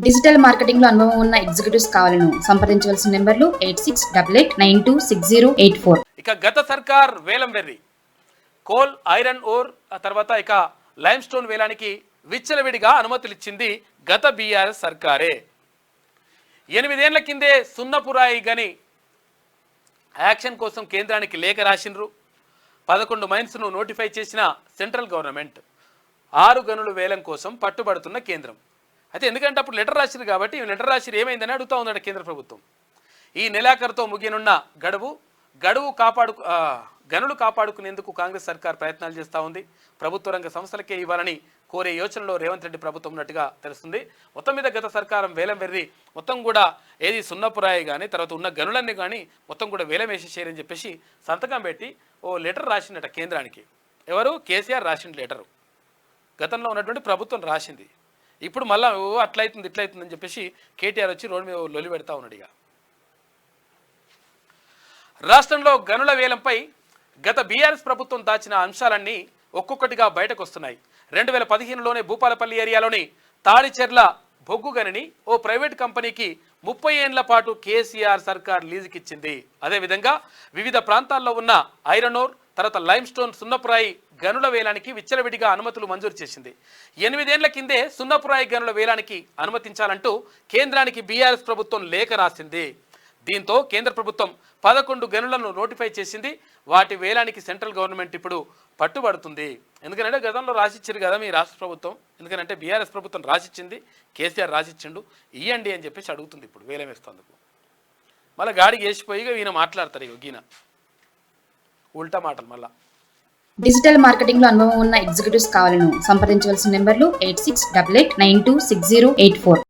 Digital marketing లో అనుభవం ఉన్న ఎగ్జిక్యూటివ్స్ కావాలను సంప్రదించవలసిన నెంబర్లు 8688906084. ఇక గత సర్కార్ వేలం వెర్రి కోల్ ఐరన్ ఓర్ ఆ తర్వాత ఇక లైమ్ స్టోన్ వేలానికి విచ్చలవిడిగా అనుమతులు ఇచ్చింది గత బీఆర్ఎస్ సర్కారే. 8 ఏళ్ల కిందే సున్నపురాయి గని యాక్షన్ కోసం కేంద్రానికి లేఖ రాసిండ్రు. 11 మైన్స్ను నోటిఫై చేసిన సెంట్రల్ గవర్నమెంట్ 6 గనుల వేలం కోసం పట్టుబడుతున్న కేంద్రం. అయితే ఎందుకంటే అప్పుడు లెటర్ రాసిరు కాబట్టి లెటర్ రాసిరు ఏమైందని అడుగుతూ ఉందట కేంద్ర ప్రభుత్వం. ఈ నెలాఖరుతో ముగియనున్న గనులు కాపాడుకునేందుకు కాంగ్రెస్ సర్కార్ ప్రయత్నాలు చేస్తూ ఉంది. ప్రభుత్వ రంగ సంస్థలకే ఇవ్వాలని కోరే యోచనలో రేవంత్ రెడ్డి ప్రభుత్వం ఉన్నట్టుగా తెలుస్తుంది. మొత్తం మీద గత సర్కారం వేలం వెర్రి మొత్తం కూడా ఏది సున్నపురాయి కానీ తర్వాత ఉన్న గనులన్నీ కానీ మొత్తం కూడా వేలం వేసేసేయని చెప్పేసి సంతకం పెట్టి ఓ లెటర్ రాసిందట కేంద్రానికి. ఎవరు? కేసీఆర్ రాసిన లెటరు. గతంలో ఉన్నటువంటి ప్రభుత్వం రాసింది. ఇప్పుడు మళ్ళీ అట్లయితుంది ఇట్లయితుందని చెప్పేసి కేటీఆర్ వచ్చి రోడ్డు మీద లొలి పెడతా ఉన్నాడు. ఇక రాష్ట్రంలో గనుల వేలంపై గత బీఆర్ఎస్ ప్రభుత్వం దాచిన అంశాలన్నీ ఒక్కొక్కటిగా బయటకు వస్తున్నాయి. 2015లోనే భూపాలపల్లి ఏరియాలోని తాడిచెర్ల బొగ్గు గనిని ఓ ప్రైవేట్ కంపెనీకి 30 ఏళ్ల పాటు కేసీఆర్ సర్కార్ లీజుకిచ్చింది. అదేవిధంగా వివిధ ప్రాంతాల్లో ఉన్న ఐరన్ ఓర్ తర్వాత లైమ్ స్టోన్ సున్నపురాయి గనుల వేలానికి విచ్చలవిడిగా అనుమతులు మంజూరు చేసింది. 8 ఏళ్ల కిందే సున్నపురాయి గనుల వేలానికి అనుమతించాలంటూ కేంద్రానికి బీఆర్ఎస్ ప్రభుత్వం లేఖ రాసింది. దీంతో కేంద్ర ప్రభుత్వం 11 గనులను నోటిఫై చేసింది. వాటి వేలానికి సెంట్రల్ గవర్నమెంట్ ఇప్పుడు పట్టుబడుతుంది. ఎందుకంటే గతంలో రాసిచ్చారు కదా మీ రాష్ట్ర ప్రభుత్వం, ఎందుకంటే బీఆర్ఎస్ ప్రభుత్వం రాసిచ్చింది, కేసీఆర్ రాసిచ్చిండు, ఇయ్యండి అని చెప్పేసి అడుగుతుంది. ఇప్పుడు వేలం వేస్తేందుకు మళ్ళీ గాడికి వేసిపోయి ఈయన మాట్లాడతారు. ఈయన ఉల్టా మాటలు మళ్ళా. డిజిటల్ మార్కెటింగ్ లో అనుభవం ఉన్న ఎగ్జిక్యూటివ్స్ కావాలను సంప్రదించవలసిన నెంబర్లు 8688926084.